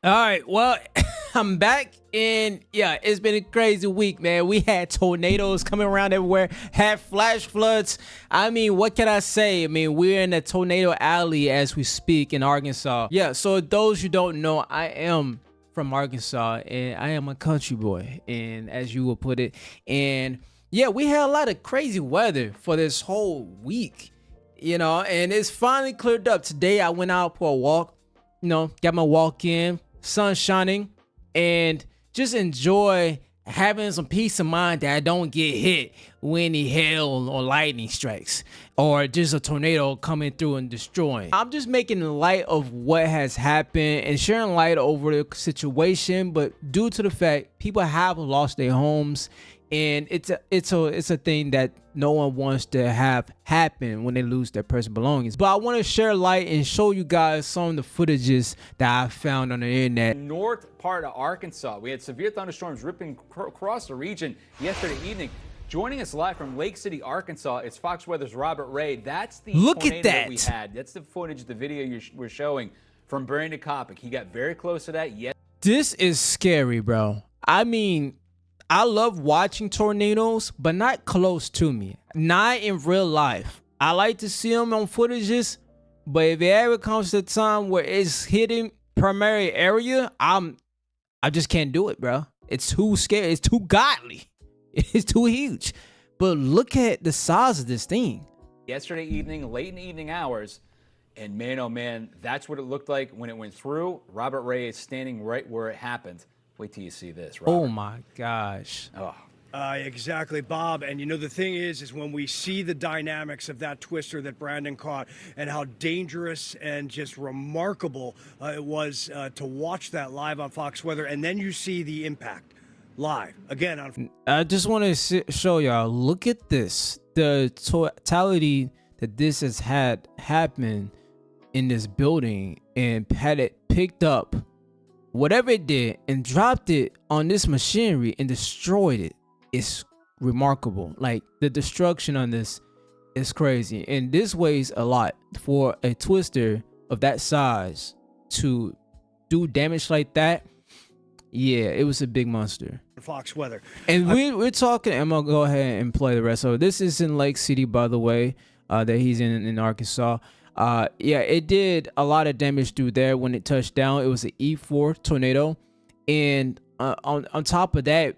All right, well, I'm back, and yeah, it's been a crazy week, man. We had tornadoes coming around everywhere, had flash floods. I mean, what can I say? I mean, we're in a tornado alley as we speak in Arkansas. Yeah, so those you don't know, I am from Arkansas, and I am a country boy, and as you will put it, and yeah, we had a lot of crazy weather for this whole week, and it's finally cleared up. Today, I went out for a walk, got my walk in, sun shining, and just enjoy having some peace of mind that I don't get hit when any hail or lightning strikes or just a tornado coming through and destroying. I'm just making light of what has happened and sharing light over the situation, but due to the fact people have lost their homes, and it's a thing that no one wants to have happen when they lose their personal belongings. But I want to share light and show you guys some of the footages that I found on the internet. North part of Arkansas, we had severe thunderstorms ripping across the region yesterday evening. Joining us live from Lake City, Arkansas, it's Fox Weather's Robert Ray. That's the tornado that we had. That's the footage, the video we're showing from Brandon Coppock. He got very close to that. Yes. This is scary, bro. I mean, I love watching tornadoes, but not close to me. Not in real life. I like to see them on footages, but if it ever comes to a time where it's hitting primary area, I just can't do it, bro. It's too scary. It's too godly. It's too huge. But look at the size of this thing. Yesterday evening, late in the evening hours, and man, oh man, that's what it looked like when it went through. Robert Ray is standing right where it happened. Wait till you see this, Robert. Oh my gosh. Oh. Exactly, Bob. And the thing is when we see the dynamics of that twister that Brandon caught and how dangerous and just remarkable it was to watch that live on Fox Weather, and then you see the impact live again on. I just want to show y'all. Look at this. The totality that this has had happen in this building, and had it picked up whatever it did and dropped it on this machinery and destroyed it. It's remarkable. Like, the destruction on this is crazy, and this weighs a lot for a twister of that size to do damage like that. Yeah, it was a big monster. Fox Weather. And we're talking. I'm gonna go ahead and play the rest of it. This is in Lake City, by the way, that he's in Arkansas. Yeah, it did a lot of damage through there when it touched down. It was an E4 tornado, and on top of that,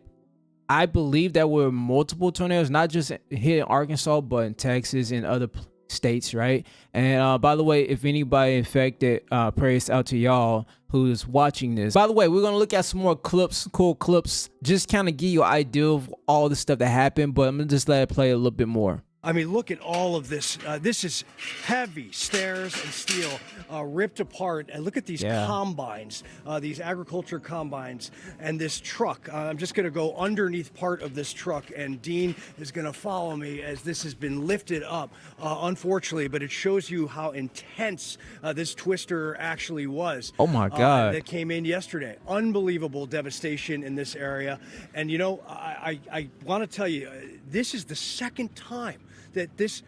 I believe there were multiple tornadoes, not just here in Arkansas, but in Texas and other states, right? And by the way, if anybody affected, prayers out to y'all who's watching this. By the way, we're gonna look at some more clips, cool clips, just kind of give you an idea of all the stuff that happened. But I'm gonna just let it play a little bit more. I mean, look at all of this. This is heavy stairs and steel ripped apart. And look at these combines, these agriculture combines, and this truck. I'm just going to go underneath part of this truck, and Dean is going to follow me as this has been lifted up, unfortunately. But it shows you how intense this twister actually was. Oh, my God. That came in yesterday. Unbelievable devastation in this area. And, I want to tell you, this is the second time that this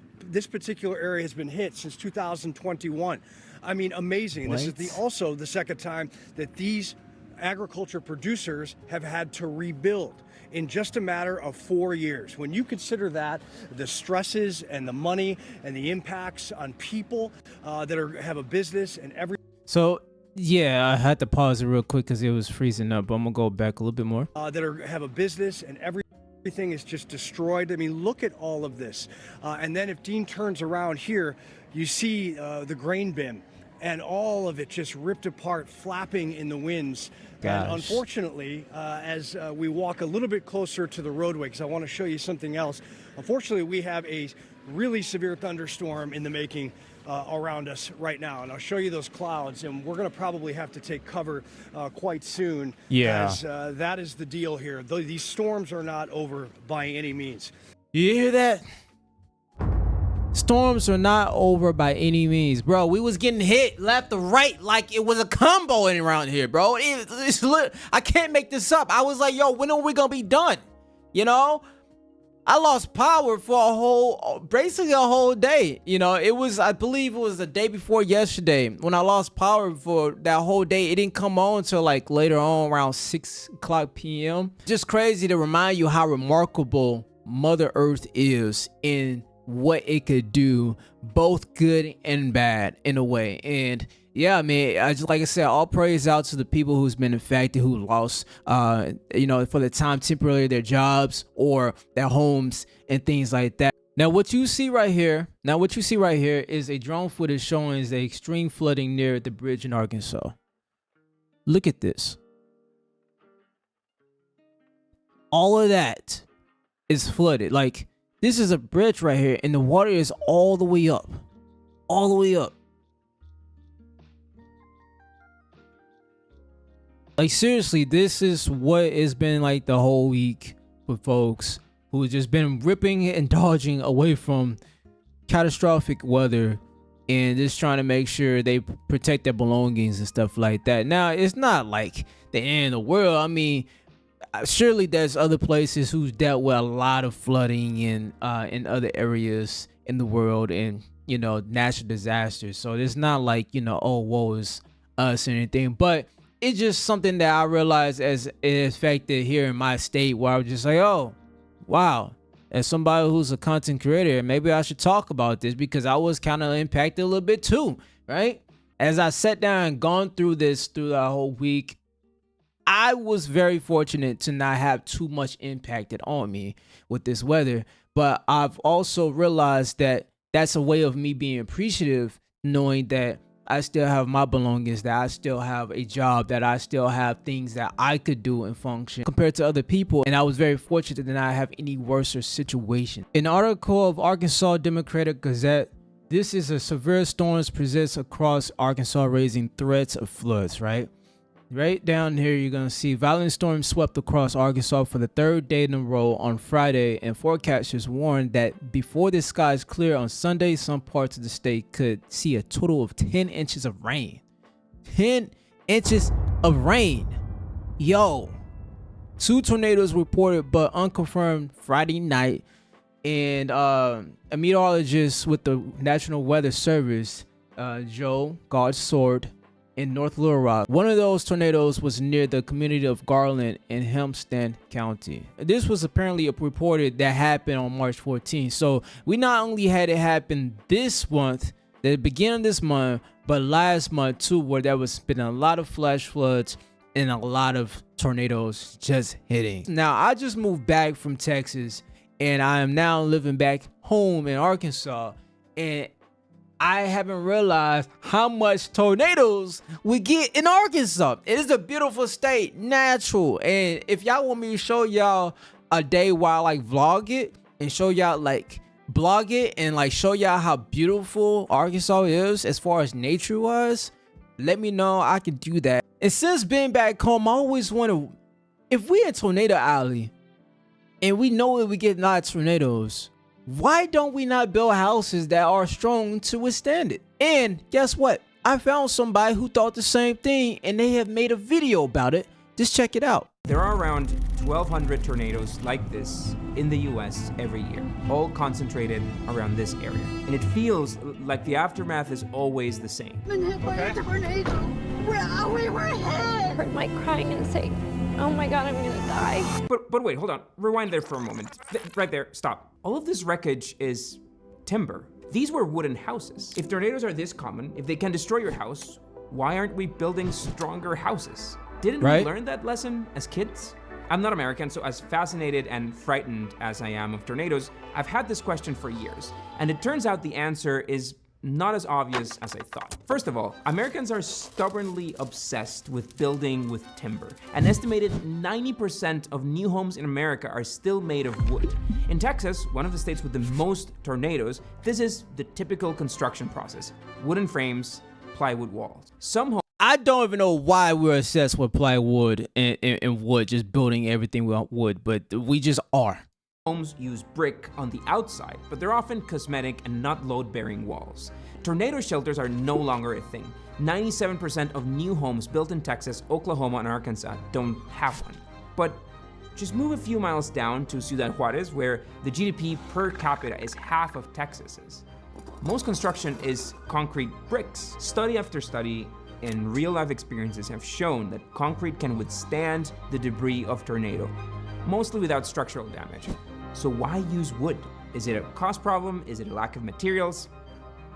particular area has been hit since 2021. I mean, amazing. What? This is also the second time that these agriculture producers have had to rebuild in just a matter of 4 years. When you consider that, the stresses and the money and the impacts on people that have a business and every. So yeah, I had to pause it real quick because it was freezing up. But I'm gonna go back a little bit more. Have a business and everything is just destroyed. I mean, look at all of this. And then if Dean turns around here, you see the grain bin and all of it just ripped apart, flapping in the winds. Gosh. And unfortunately, as we walk a little bit closer to the roadway, because I want to show you something else. Unfortunately, we have a really severe thunderstorm in the making around us right now, and I'll show you those clouds, and we're going to probably have to take cover quite soon. Yeah, as that is the deal here. These storms are not over by any means. You hear that? Storms are not over by any means, bro. We was getting hit left to right like it was a combo in around here, bro. I can't make this up. I was like, yo, when are we gonna be done? I lost power for basically a whole day. You know, I believe it was the day before yesterday when I lost power for that whole day. It didn't come on until like later on around 6 o'clock p.m. Just crazy to remind you how remarkable Mother Earth is in what it could do, both good and bad in a way. And yeah, man, like I said, all praise out to the people who's been affected, who lost, for the time temporarily their jobs or their homes and things like that. Now, what you see right here is a drone footage showing the extreme flooding near the bridge in Arkansas. Look at this. All of that is flooded. Like, this is a bridge right here, and the water is all the way up. All the way up. Like, seriously, this is what it's been like the whole week for folks who have just been ripping and dodging away from catastrophic weather and just trying to make sure they protect their belongings and stuff like that. Now, it's not like the end of the world. I mean, surely there's other places who's dealt with a lot of flooding in other areas in the world and, natural disasters. So it's not like, oh, woe is us or anything. But it's just something that I realized as it affected here in my state, where I was just like, oh, wow. As somebody who's a content creator, maybe I should talk about this because I was kind of impacted a little bit too, right? As I sat down and gone through this through the whole week, I was very fortunate to not have too much impacted on me with this weather. But I've also realized that that's a way of me being appreciative, knowing that I still have my belongings, that I still have a job, that I still have things that I could do and function compared to other people. And I was very fortunate to not have any worse situation. An article of Arkansas Democratic Gazette. This is a severe storms presents across Arkansas, raising threats of floods, right? Right down here, you're going to see violent storms swept across Arkansas for the third day in a row on Friday, and forecasters warned that before the skies clear on Sunday, some parts of the state could see a total of 10 inches of rain. 10 inches of rain. Yo. 2 tornadoes reported but unconfirmed Friday night, and a meteorologist with the National Weather Service, Joe Godsword, in North Little Rock. One of those tornadoes was near the community of Garland in Hempstead County. This was apparently reported that happened on March 14th. So we not only had it happen this month, the beginning of this month, but last month too, where there was been a lot of flash floods and a lot of tornadoes just hitting. Now, I just moved back from Texas and I am now living back home in Arkansas, and I haven't realized how much tornadoes we get in Arkansas. It is a beautiful state, natural. And if y'all want me to show y'all a day where I like vlog it and show y'all like blog it and like show y'all how beautiful Arkansas is as far as nature was, let me know. I can do that. And since being back home, I always wonder, if we in Tornado Alley and we know that we get a lot of tornadoes, why don't we not build houses that are strong to withstand it? And guess what? I found somebody who thought the same thing, and they have made a video about it. Just check it out. There are around 1,200 tornadoes like this in the US every year, all concentrated around this area. And it feels like the aftermath is always the same. Been hit by a tornado. We were hit. I heard Mike crying and saying, oh my God, I'm gonna die. But wait, hold on. Rewind there for a moment. Right there, stop. All of this wreckage is timber. These were wooden houses. If tornadoes are this common, if they can destroy your house, why aren't we building stronger houses? Didn't we learn that lesson as kids? I'm not American, so as fascinated and frightened as I am of tornadoes, I've had this question for years, and it turns out the answer is not as obvious as I thought. First of all, Americans are stubbornly obsessed with building with timber. An estimated 90% of new homes in America are still made of wood. In Texas, one of the states with the most tornadoes, this is the typical construction process. Wooden frames, plywood walls. Some homes I don't even know why we're obsessed with plywood and wood, just building everything with wood, but we just are. Homes use brick on the outside, but they're often cosmetic and not load-bearing walls. Tornado shelters are no longer a thing. 97% of new homes built in Texas, Oklahoma, and Arkansas don't have one. But Just move a few miles down to Ciudad Juarez, where the GDP per capita is half of Texas's. Most construction is concrete bricks. Study after study and real-life experiences have shown that concrete can withstand the debris of tornado, mostly without structural damage. So why use wood? Is it a cost problem? Is it a lack of materials?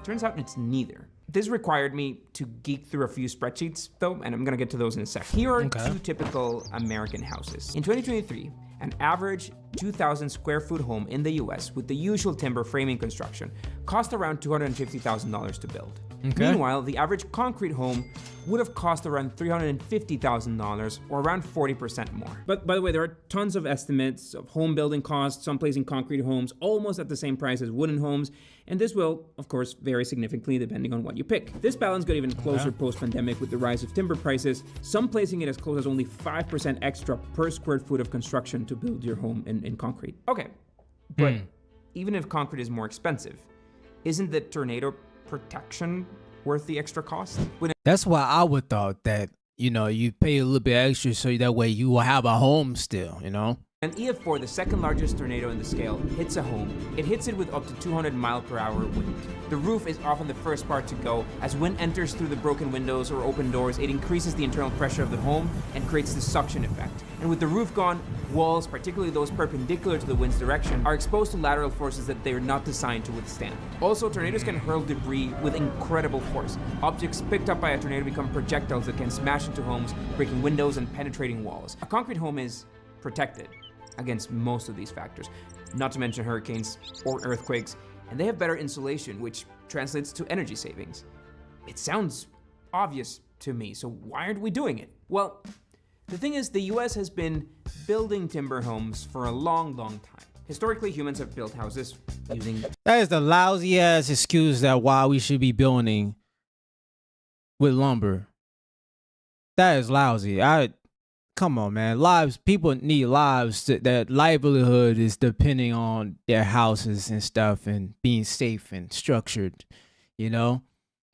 Turns out it's neither. This required me to geek through a few spreadsheets, though, and I'm gonna get to those in a sec. Here are two typical American houses. In 2023, an average 2,000 square foot home in the US with the usual timber framing construction cost around $250,000 to build. Meanwhile, the average concrete home would have cost around $350,000 or around 40% more. But by the way, there are tons of estimates of home building costs, some placing concrete homes almost at the same price as wooden homes, and this will, of course, vary significantly depending on what you pick. This balance got even closer post-pandemic with the rise of timber prices, some placing it as close as only 5% extra per square foot of construction to build your home in concrete. Okay, but even if concrete is more expensive, isn't the tornado protection worth the extra cost? That's why I would thought that, you know, you pay a little bit extra so that way you will have a home still, you know? An EF4, the second largest tornado in the scale, hits a home. It hits it with up to 200 mile/hour wind. The roof is often the first part to go. As wind enters through the broken windows or open doors, it increases the internal pressure of the home and creates the suction effect. And with the roof gone, walls, particularly those perpendicular to the wind's direction, are exposed to lateral forces that they are not designed to withstand. Also, tornadoes can hurl debris with incredible force. Objects picked up by a tornado become projectiles that can smash into homes, breaking windows and penetrating walls. A concrete home is protected against most of these factors, not to mention hurricanes or earthquakes, and they have better insulation, which translates to energy savings. It sounds obvious to me, so why aren't we doing it? Well, the thing is, the US has been building timber homes for a long, long time. Historically, humans have built houses using... That is the lousy ass excuse that why we should be building with lumber. That is lousy. Come on, man. Lives, people need lives. That livelihood is depending on their houses and stuff and being safe and structured, you know?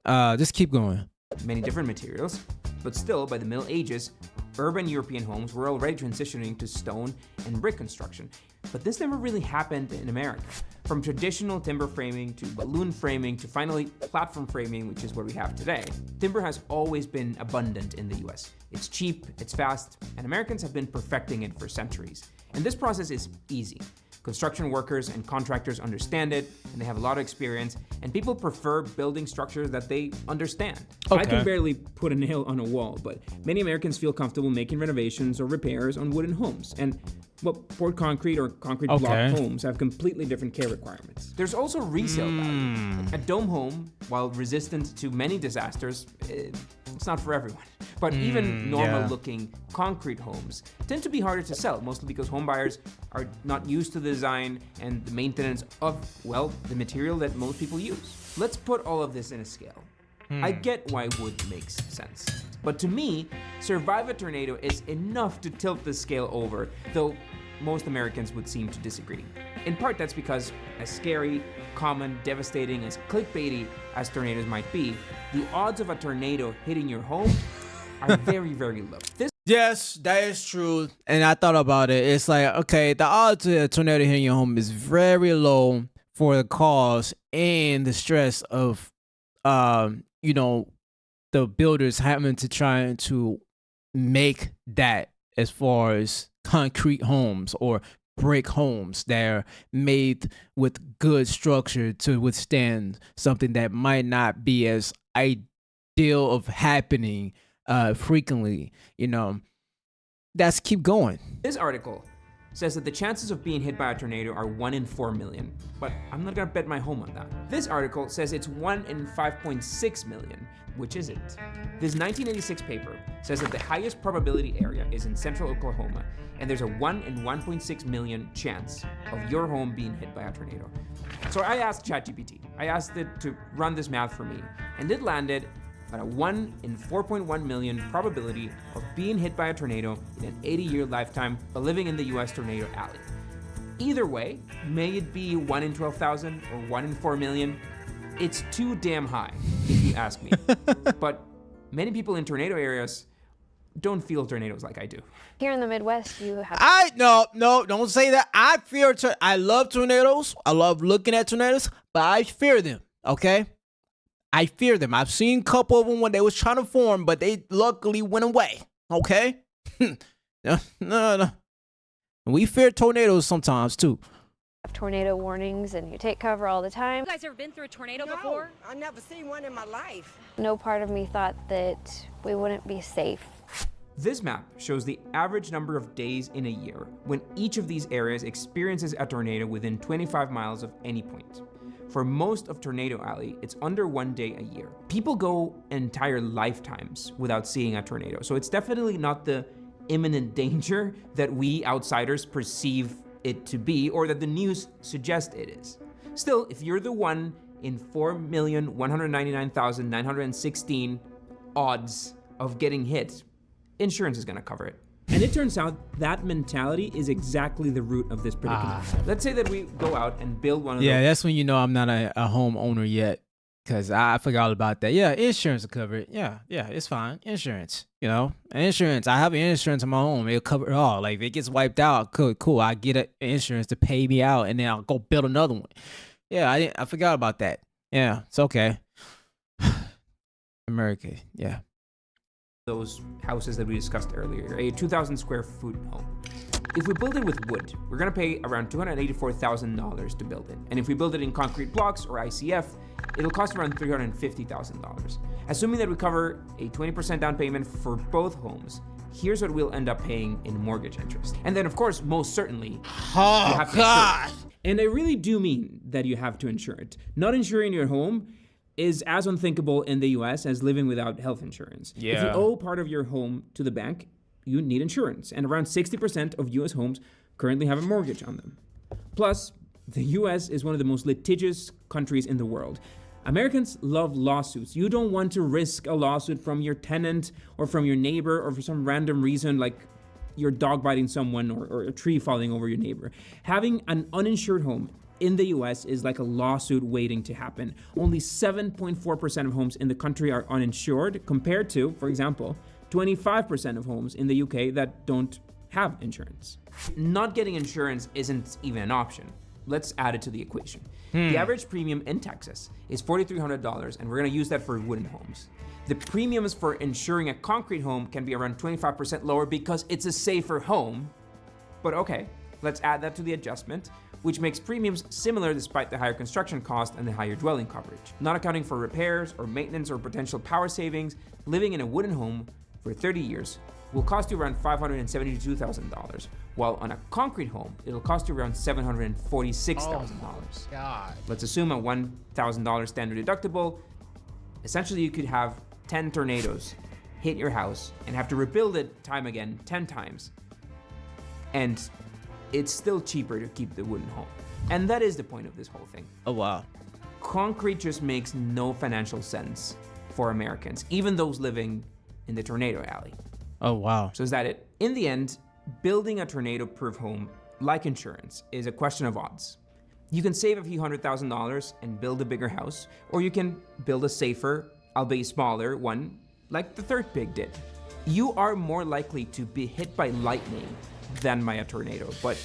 Just keep going. Many different materials, but still, by the Middle Ages, urban European homes were already transitioning to stone and brick construction. But this never really happened in America. From traditional timber framing to balloon framing to finally platform framing, which is what we have today, timber has always been abundant in the US. It's cheap, it's fast, and Americans have been perfecting it for centuries. And this process is easy. Construction workers and contractors understand it, and they have a lot of experience, and people prefer building structures that they understand. I can barely put a nail on a wall, but many Americans feel comfortable making renovations or repairs on wooden homes. And well, poured concrete or concrete block homes have completely different care requirements. There's also resale value. A dome home, while resistant to many disasters, it's not for everyone. But even normal-looking concrete homes tend to be harder to sell, mostly because home buyers are not used to the design and the maintenance of, well, the material that most people use. Let's put all of this in a scale. I get why wood makes sense. But to me, survive a tornado is enough to tilt the scale over, though most Americans would seem to disagree. In part, that's because as scary, common, devastating, as clickbaity as tornadoes might be, the odds of a tornado hitting your home are very, very low. Yes, that is true. And I thought about it. It's like, okay, the odds of a tornado hitting your home is very low for the cause and the stress of, you know, the builders having to try to make that as far as concrete homes or brick homes that are made with good structure to withstand something that might not be as ideal of happening frequently, you know. Let's keep going. This article says that the chances of being hit by a tornado are 1 in 4 million, but I'm not gonna bet my home on that. This article says it's 1 in 5.6 million, which isn't. This 1986 paper says that the highest probability area is in central Oklahoma, and there's a 1 in 1.6 million chance of your home being hit by a tornado. So I asked ChatGPT, I asked it to run this math for me, and it landed at a 1 in 4.1 million probability of being hit by a tornado in an 80-year lifetime while living in the US tornado alley. Either way, may it be 1 in 12,000 or 1 in 4 million, it's too damn high, if you ask me. But many people in tornado areas don't feel tornadoes like I do. Here in the Midwest, you have. No, don't say that. I love tornadoes. I love looking at tornadoes, but I fear them. Okay, I fear them. I've seen a couple of them when they was trying to form, but they luckily went away. Okay, no. We fear tornadoes sometimes too. Have tornado warnings, and you take cover all the time. You guys ever been through a tornado before? I've never seen one in my life. No part of me thought that we wouldn't be safe. This map shows the average number of days in a year when each of these areas experiences a tornado within 25 miles of any point. For most of Tornado Alley, it's under 1 day a year. People go entire lifetimes without seeing a tornado, so it's definitely not the imminent danger that we outsiders perceive it to be, or that the news suggests it is. Still, if you're the one in 4,199,916 odds of getting hit, insurance is gonna cover it. And it turns out that mentality is exactly the root of this predicament. Let's say that we go out and build one of those. Yeah, that's when you know I'm not a homeowner yet, because I forgot about that. Yeah, insurance will cover it. Yeah, it's fine. Insurance, insurance. I have insurance on my home. It'll cover it all. Like if it gets wiped out, cool. I get an insurance to pay me out, and then I'll go build another one. Yeah, I forgot about that. Yeah, it's okay. America, yeah. Those houses that we discussed earlier, a 2,000 square foot home. If we build it with wood, we're gonna pay around $284,000 to build it. And if we build it in concrete blocks or ICF, it'll cost around $350,000. Assuming that we cover a 20% down payment for both homes, here's what we'll end up paying in mortgage interest. And then of course, most certainly, you have to insure it. And I really do mean that you have to insure it. Not insuring your home is as unthinkable in the US as living without health insurance. Yeah. If you owe part of your home to the bank, you need insurance. And around 60% of US homes currently have a mortgage on them. Plus, the US is one of the most litigious countries in the world. Americans love lawsuits. You don't want to risk a lawsuit from your tenant or from your neighbor or for some random reason like your dog biting someone or a tree falling over your neighbor. Having an uninsured home in the US is like a lawsuit waiting to happen. Only 7.4% of homes in the country are uninsured, compared to, for example, 25% of homes in the UK that don't have insurance. Not getting insurance isn't even an option. Let's add it to the equation. The average premium in Texas is $4,300, and we're gonna use that for wooden homes. The premiums for insuring a concrete home can be around 25% lower because it's a safer home. But okay, let's add that to the adjustment, which makes premiums similar despite the higher construction cost and the higher dwelling coverage. Not accounting for repairs or maintenance or potential power savings, living in a wooden home for 30 years will cost you around $572,000, while on a concrete home, it'll cost you around $746,000. God. Let's assume a $1,000 standard deductible. Essentially, you could have 10 tornadoes hit your house and have to rebuild it time again 10 times. And it's still cheaper to keep the wooden home. And that is the point of this whole thing. Oh, wow. Concrete just makes no financial sense for Americans, even those living in the Tornado Alley. Oh, wow. So is that it? In the end, building a tornado-proof home, like insurance, is a question of odds. You can save a few $100,000 and build a bigger house, or you can build a safer, albeit smaller, one like the third pig did. You are more likely to be hit by lightning than by a tornado, but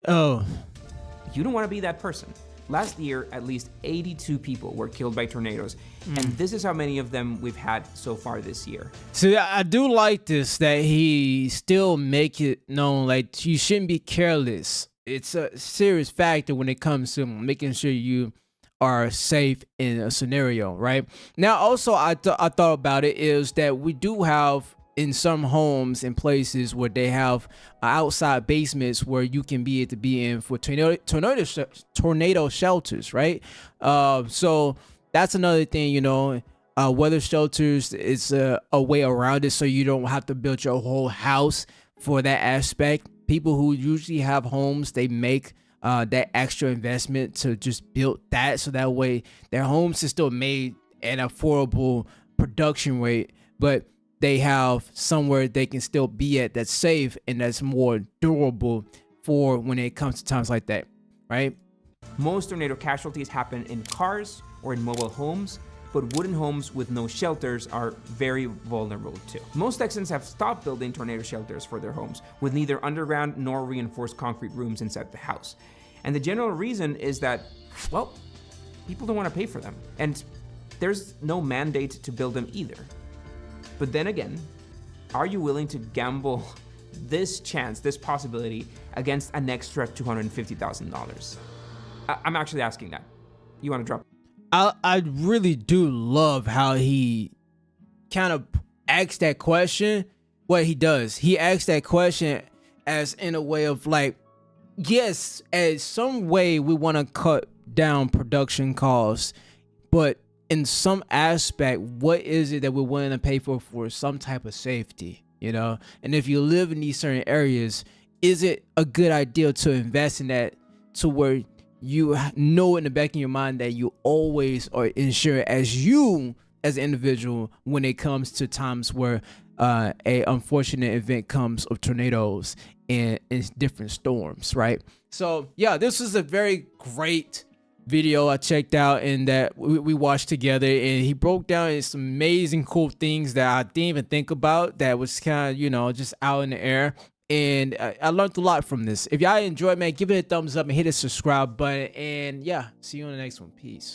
you don't want to be that person. Last year, at least 82 people were killed by tornadoes, and this is how many of them we've had so far this year. So I do like this, that he still make it known, like, you shouldn't be careless. It's a serious factor when it comes to making sure you are safe in a scenario, right? Now, also, I thought about it is that we do have in some homes and places where they have outside basements where you can be able to be in for tornado shelters, right? So that's another thing, weather shelters is a way around it, so you don't have to build your whole house for that aspect. People who usually have homes, they make that extra investment to just build that, so that way their homes is still made at an affordable production rate, but they have somewhere they can still be at that's safe and that's more durable for when it comes to times like that, right? Most tornado casualties happen in cars or in mobile homes, but wooden homes with no shelters are very vulnerable too. Most Texans have stopped building tornado shelters for their homes, with neither underground nor reinforced concrete rooms inside the house. And the general reason is that, well, people don't want to pay for them. And there's no mandate to build them either. But then again, are you willing to gamble this chance, this possibility, against an extra $250,000? I'm actually asking that. You want to drop? I really do love how he kind of asks that question. What he does, he asks that question as in a way of like, yes, as some way we want to cut down production costs, but in some aspect, what is it that we're willing to pay for some type of safety, you know? And if you live in these certain areas, is it a good idea to invest in that to where you know in the back of your mind that you always are insured as an individual when it comes to times where a unfortunate event comes of tornadoes and different storms, right? So yeah, this is a very great video I checked out and that we watched together, and he broke down some amazing cool things that I didn't even think about, that was kind of, you know, just out in the air. And I learned a lot from this. If y'all enjoyed, man, give it a thumbs up and hit the subscribe button. And yeah, see you on the next one. Peace.